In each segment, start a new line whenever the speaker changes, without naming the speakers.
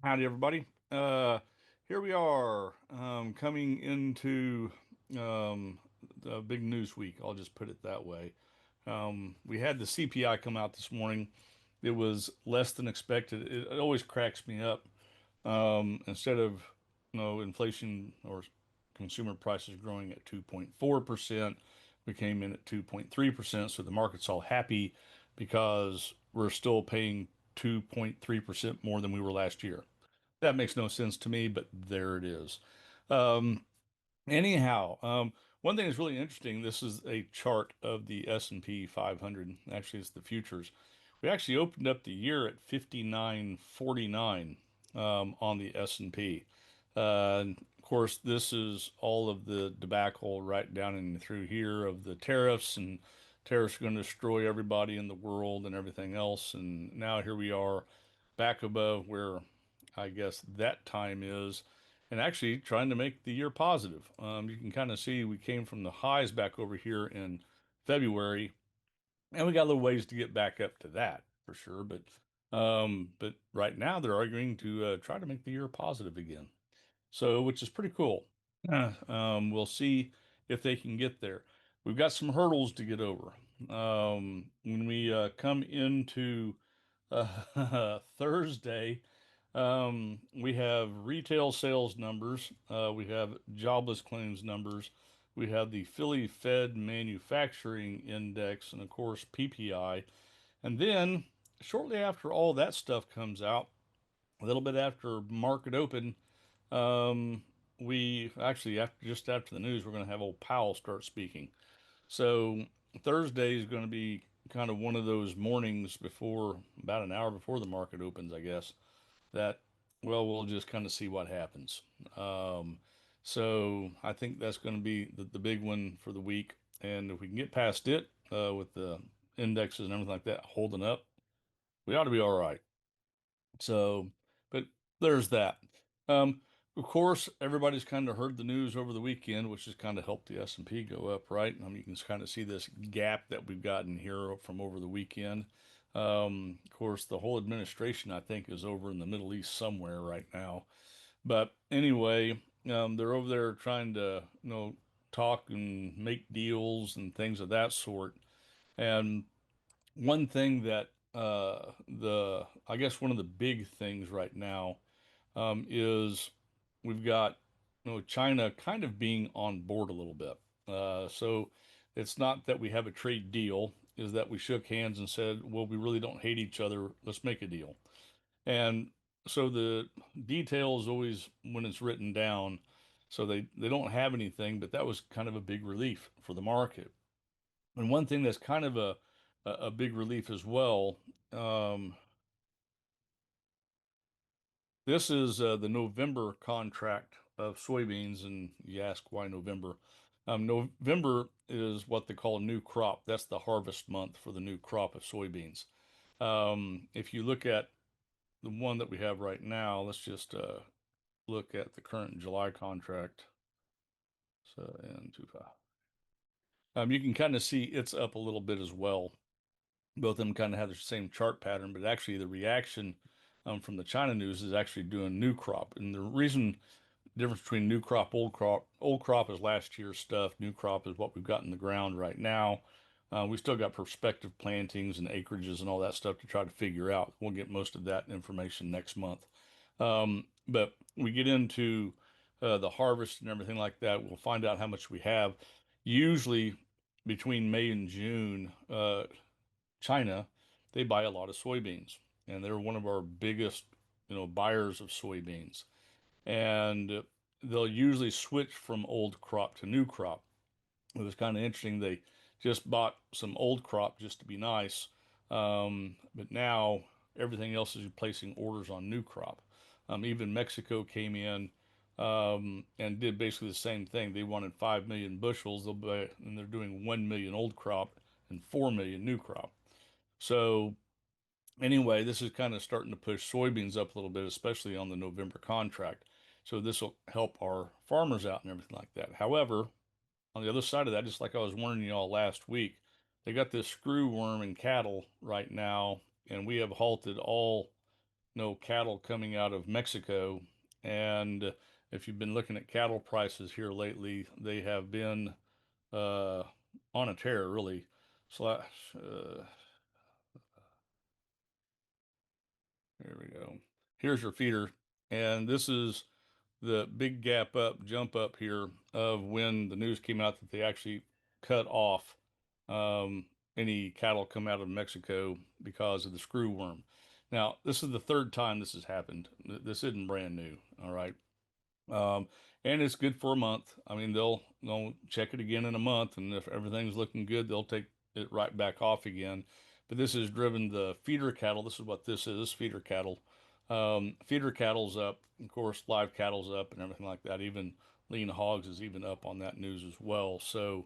Howdy, everybody. Here we are, coming into the big news week. I'll just put it that way. We had the CPI come out this morning. It was less than expected. It always cracks me up. Instead of inflation or consumer prices growing at 2.4%, we came in at 2.3%. So the market's all happy because we're still paying 2.3% more than we were last year. That makes no sense to me, but there it is. Um, anyhow, one thing that's really interesting. This is a chart of the S&P 500. Actually, it's the futures. We actually opened up the year at 59.49 on the S&P. Of course, this is all of the debacle right down and through here of the tariffs, and tariffs are going to destroy everybody in the world and everything else. And now here we are back above where I guess that time is, and actually trying to make the year positive. You can kind of see we came from the highs back over here in February, and we got a little ways to get back up to that for sure. But right now they're arguing to try to make the year positive again. So, which is pretty cool. We'll see if they can get there. We've got some hurdles to get over. When we come into Thursday, we have retail sales numbers, we have jobless claims numbers, we have the Philly Fed Manufacturing Index, and of course PPI. And then shortly after all that stuff comes out, a little bit after market open, um, we actually just after the news, we're going to have old Powell start speaking. So Thursday is going to be kind of one of those mornings before, about an hour before the market opens, I guess, that, well, we'll just kind of see what happens. Um, so I think that's going to be the big one for the week. And if we can get past it with the indexes and everything like that holding up, we ought to be all right. So, but there's that. Um, of course, everybody's kind of heard the news over the weekend, which has kind of helped the S&P go up, right? You can kind of see this gap that we've gotten here from over the weekend. Of course, the whole administration, I think, is over in the Middle East somewhere right now. But anyway, they're over there trying to, talk and make deals and things of that sort. And one thing that the I guess one of the big things right now is we've got China kind of being on board a little bit. So it's not that we have a trade deal, is that we shook hands and said, well, we really don't hate each other. Let's make a deal. And so the detail is always when it's written down. So they don't have anything, but that was kind of a big relief for the market. And one thing that's kind of a big relief as well. Um, this is the November contract of soybeans, and you ask why November. November is what they call a new crop. That's the harvest month for the new crop of soybeans. If you look at the one that we have right now, let's just look at the current July contract. So, and two five. You can kind of see it's up a little bit as well. Both of them kind of have the same chart pattern, but actually the reaction from the China news is actually doing new crop. And the reason difference between new crop, old crop is last year's stuff. New crop is what we've got in the ground right now. We still got prospective plantings and acreages and all that stuff to try to figure out. We'll get most of that information next month. But we get into the harvest and everything like that. We'll find out how much we have. Usually between May and June, China, they buy a lot of soybeans, and they're one of our biggest, buyers of soybeans. And they'll usually switch from old crop to new crop. It was kind of interesting. They just bought some old crop just to be nice, but now everything else is placing orders on new crop. Even Mexico came in and did basically the same thing. They wanted 5 million bushels, and they're doing 1 million old crop and 4 million new crop. So anyway, this is kind of starting to push soybeans up a little bit, especially on the November contract. So this will help our farmers out and everything like that. However, on the other side of that, just like I was warning y'all last week, they got this screw worm in cattle right now, and we have halted all no cattle coming out of Mexico. And if you've been looking at cattle prices here lately, they have been uh, on a tear, really. Slash, here we go. Here's your feeder, and this is the big gap up, jump up here of when the news came out that they actually cut off um, any cattle come out of Mexico because of the screw worm. Now, this is the third time this has happened. This isn't brand new, all right? Um, and it's good for a month. I mean, they'll check it again in a month, and if everything's looking good, they'll take it right back off again. But this has driven the feeder cattle. This is what this is, feeder cattle. Feeder cattle's up, of course, live cattle's up, and everything like that. Even lean hogs is even up on that news as well. So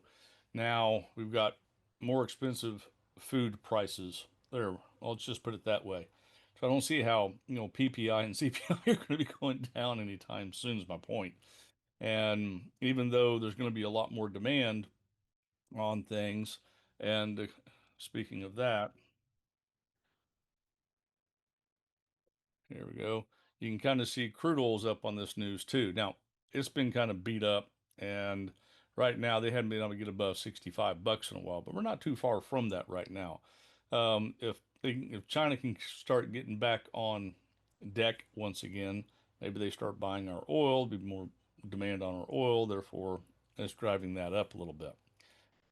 now we've got more expensive food prices. There, let's just put it that way. So I don't see how, PPI and CPI are going to be going down anytime soon, is my point. And even though there's going to be a lot more demand on things, and speaking of that, here we go. You can kind of see crude oil's up on this news too. Now, it's been kind of beat up, and right now they haven't been able to get above 65 bucks in a while, but we're not too far from that right now. If China can start getting back on deck once again, maybe they start buying our oil, be more demand on our oil, therefore it's driving that up a little bit.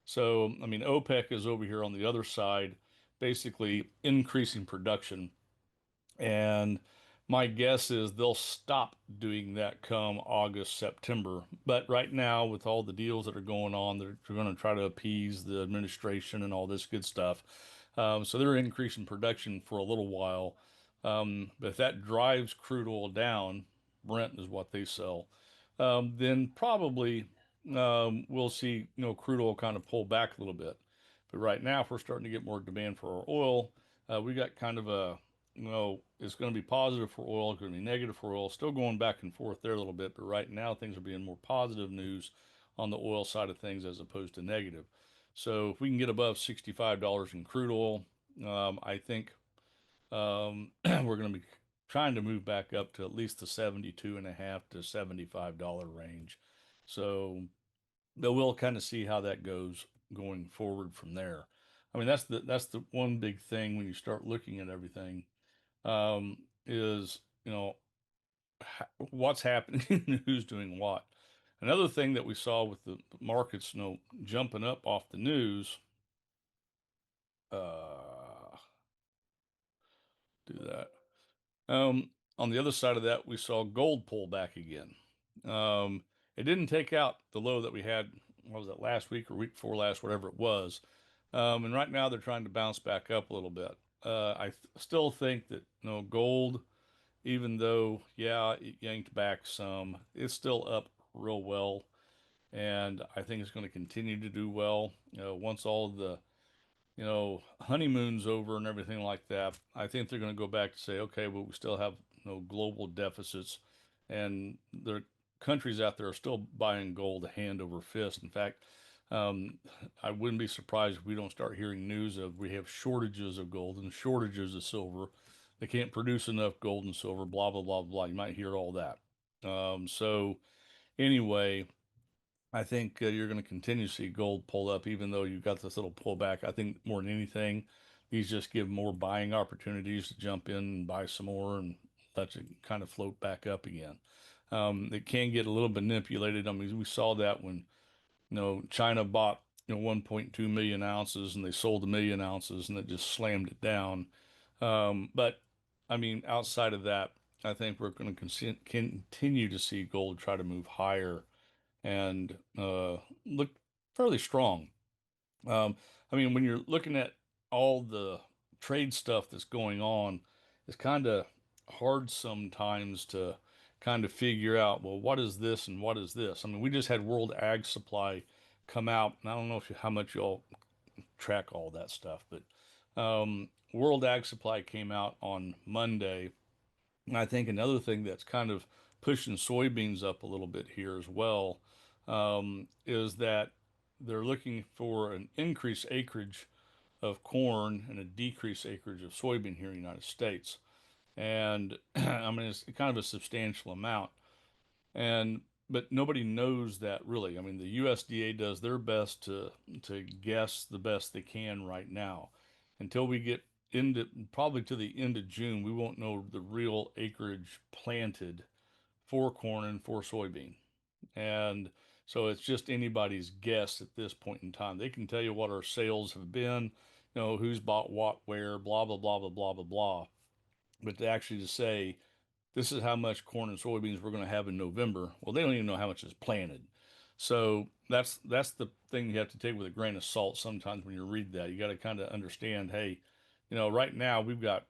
So, I mean, OPEC is over here on the other side, basically increasing production, and my guess is they'll stop doing that come August, September. But right now, with all the deals that are going on, they're going to try to appease the administration and all this good stuff. So they're increasing production for a little while. But if that drives crude oil down, Brent is what they sell, then probably we'll see, crude oil kind of pull back a little bit. But right now, if we're starting to get more demand for our oil, we got kind of a, it's going to be positive for oil, it's going to be negative for oil, still going back and forth there a little bit. But right now, things are being more positive news on the oil side of things as opposed to negative. So if we can get above $65 in crude oil, I think we're going to be trying to move back up to at least the 72 and a half to $75 range. So but we'll kind of see how that goes going forward from there. I mean, that's the one big thing when you start looking at everything, is what's happening and who's doing what. Another thing that we saw with the markets, jumping up off the news. Uh, do that. On the other side of that, we saw gold pull back again. It didn't take out the low that we had, what was it, last week or week before last, whatever it was. And right now they're trying to bounce back up a little bit. Still think that, gold, even though, yeah, it yanked back some, it's still up real well. And I think it's going to continue to do well. Once all the honeymoon's over and everything like that, I think they're going to go back to say, okay, but we still have global deficits, and the countries out there are still buying gold hand over fist. In fact, um, I wouldn't be surprised if we don't start hearing news of we have shortages of gold and shortages of silver. They can't produce enough gold and silver, blah, blah, blah, blah. You might hear all that. So anyway, I think you're going to continue to see gold pull up, even though you've got this little pullback. I think more than anything, these just give more buying opportunities to jump in and buy some more and let it kind of float back up again. It can get a little manipulated. I mean, we saw that when, China bought, 1.2 million ounces and they sold a million ounces and it just slammed it down. But I mean, outside of that, I think we're going to continue to see gold try to move higher and look fairly strong. I mean, when you're looking at all the trade stuff that's going on, it's kind of hard sometimes to kind of figure out, well, what is this and what is this? I mean, we just had World Ag Supply come out, and I don't know how much y'all track all that stuff, but World Ag Supply came out on Monday, and I think another thing that's kind of pushing soybeans up a little bit here as well, is that they're looking for an increased acreage of corn and a decreased acreage of soybean here in the United States. And I mean, it's kind of a substantial amount. And but nobody knows that really. I mean, the USDA does their best to guess the best they can right now. Until we get into probably to the end of June, we won't know the real acreage planted for corn and for soybean. And so it's just anybody's guess at this point in time. They can tell you what our sales have been, who's bought what where, blah blah blah blah blah blah blah. But to actually to say this is how much corn and soybeans we're going to have in November. Well, they don't even know how much is planted. So that's the thing you have to take with a grain of salt sometimes when you read that. You got to kind of understand, hey, right now we've got,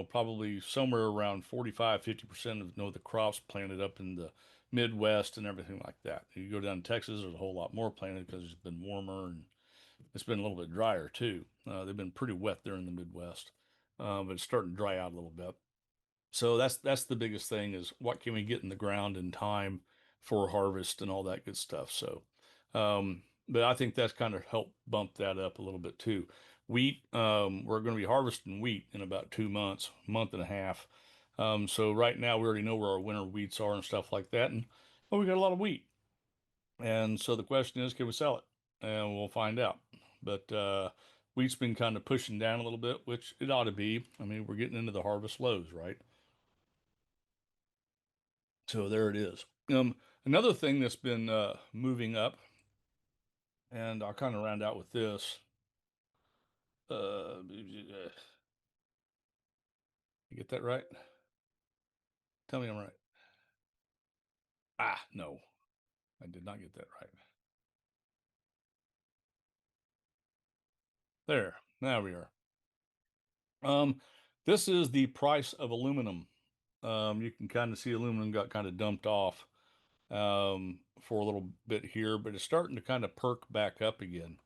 probably somewhere around 45-50% of the crops planted up in the Midwest and everything like that. You go down to Texas, there's a whole lot more planted because it's been warmer and it's been a little bit drier too. They've been pretty wet there in the Midwest, but it's starting to dry out a little bit. So that's the biggest thing is what can we get in the ground in time for harvest and all that good stuff. So, but I think that's kind of helped bump that up a little bit too. Wheat, we're going to be harvesting wheat in about 2 months, month and a half. So right now we already know where our winter wheats are and stuff like that, and well, we got a lot of wheat, and so the question is, can we sell it? And we'll find out. But wheat's been kind of pushing down a little bit, which it ought to be. I mean, we're getting into the harvest lows, right? So there it is. Another thing that's been moving up, and I'll kind of round out with this. You get that right? Tell me I'm right. Ah, no, I did not get that right. There, now we are. Um, this is the price of aluminum. You can kind of see aluminum got kind of dumped off for a little bit here, but it's starting to kind of perk back up again.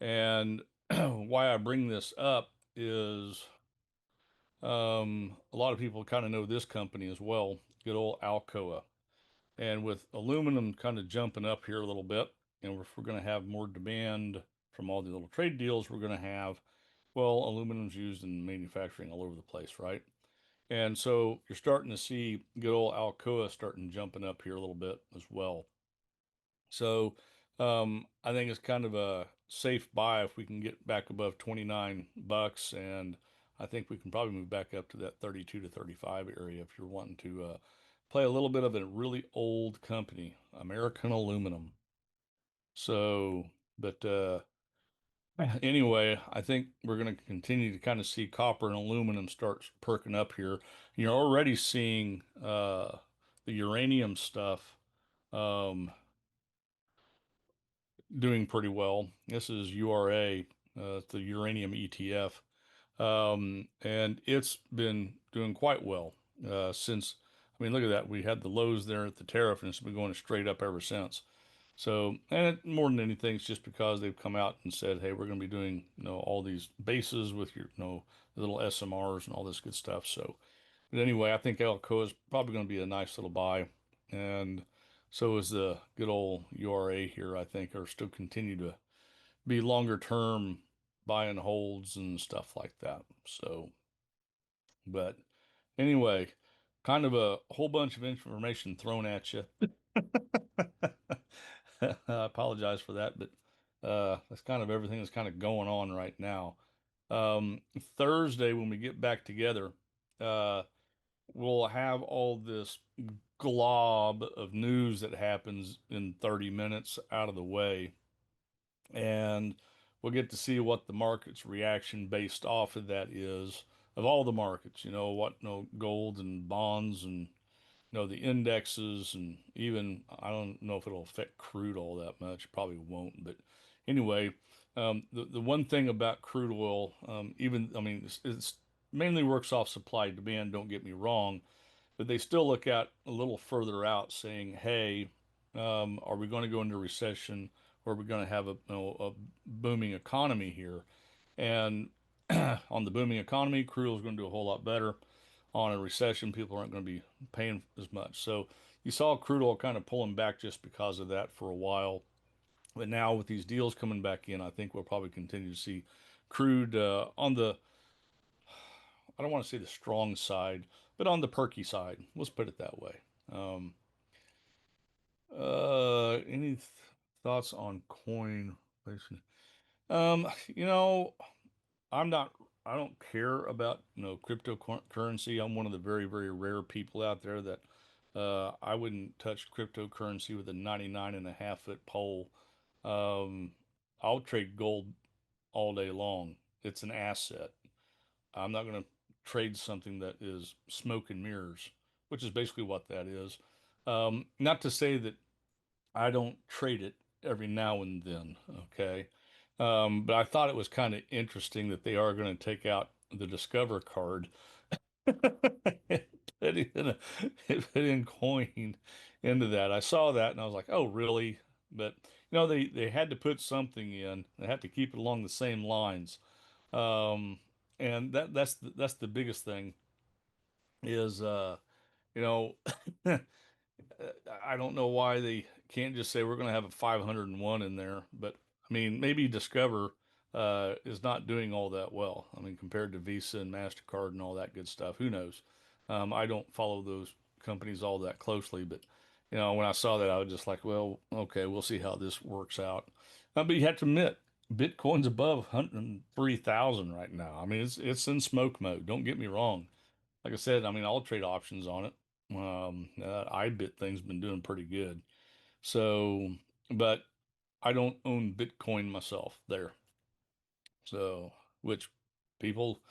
And why I bring this up is a lot of people kind of know this company as well, good old Alcoa. And with aluminum kind of jumping up here a little bit, and if we're going to have more demand from all the little trade deals we're going to have, well, aluminum's used in manufacturing all over the place, right? And so you're starting to see good old Alcoa starting jumping up here a little bit as well. So I think it's kind of a safe buy if we can get back above 29 bucks, and I think we can probably move back up to that 32 to 35 area if you're wanting to play a little bit of a really old company, American Aluminum. So, but anyway, I think we're going to continue to kind of see copper and aluminum start perking up here. You're already seeing the uranium stuff. Um, doing pretty well. This is URA, the uranium ETF, and it's been doing quite well since. I mean, look at that. We had the lows there at the tariff, and it's been going straight up ever since. So, and more than anything, it's just because they've come out and said, "Hey, we're going to be doing, all these bases with your, the little SMRs and all this good stuff." So, but anyway, I think Alcoa is probably going to be a nice little buy, and so is the good old URA here. I think are still continue to be longer term buy and holds and stuff like that. So, but anyway, kind of a whole bunch of information thrown at you. I apologize for that, but that's kind of everything that's kind of going on right now. Thursday, when we get back together, uh, we'll have all this glob of news that happens in 30 minutes out of the way. And we'll get to see what the market's reaction based off of that is of all the markets, what, gold and bonds and, the indexes, and even, I don't know if it'll affect crude all that much. Probably won't. But anyway, the one thing about crude oil, even, I mean, it's mainly works off supply demand, don't get me wrong, but they still look at a little further out saying, hey, are we going to go into recession, or are we going to have a booming economy here? And on the booming economy, crude oil is going to do a whole lot better. On a recession, people aren't going to be paying as much. So you saw crude oil kind of pulling back just because of that for a while. But now with these deals coming back in, I think we'll probably continue to see crude on the I don't want to say the strong side, but on the perky side. Let's put it that way. Um, any thoughts on coin? You know, I'm not. I don't care about cryptocurrency. I'm one of the very very rare people out there that I wouldn't touch cryptocurrency with a 99.5 foot pole. Um, I'll trade gold all day long. It's an asset. I'm not going to trade something that is smoke and mirrors, which is basically what that is. Not to say that I don't trade it every now and then, okay? But I thought it was kind of interesting that they are going to take out the Discover card, put in put in coin into that. I saw that and I was like, oh, really? But they had to put something in. They had to keep it along the same lines. Um, and that's the biggest thing is you know I don't know why they can't just say we're going to have a 501 in there, but I mean, maybe Discover is not doing all that well. I mean, compared to Visa and MasterCard and all that good stuff, who knows? I don't follow those companies all that closely, but when I saw that, I was just like, well, okay, we'll see how this works out. But you have to admit, Bitcoin's above 103,000 right now. I mean, it's in smoke mode. Don't get me wrong. Like I said, I mean, I'll trade options on it. iBit thing's been doing pretty good. So, but I don't own Bitcoin myself there. So, which people,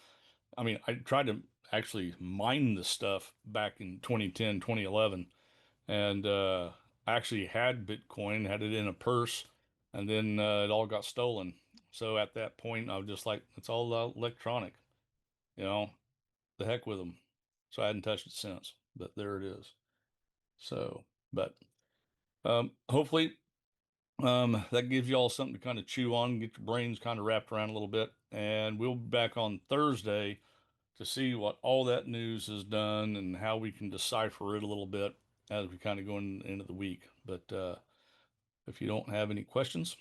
I mean, I tried to actually mine this stuff back in 2010, 2011, and I actually had Bitcoin, had it in a purse, and then it all got stolen. So at that point, I was just like, it's all electronic, you know, the heck with them. So I hadn't touched it since, but there it is. So, but hopefully that gives you all something to kind of chew on, get your brains kind of wrapped around a little bit. And we'll be back on Thursday to see what all that news has done and how we can decipher it a little bit as we kind of go into the week. But if you don't have any questions,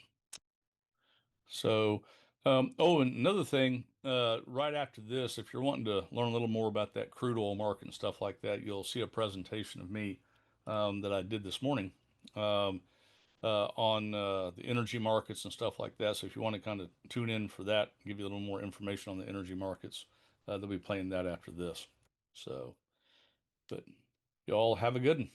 so oh, and another thing, right after this, if you're wanting to learn a little more about that crude oil market and stuff like that, you'll see a presentation of me that I did this morning. Um, on the energy markets and stuff like that. So if you want to kind of tune in for that, give you a little more information on the energy markets, they'll be playing that after this. So, but y'all have a good one.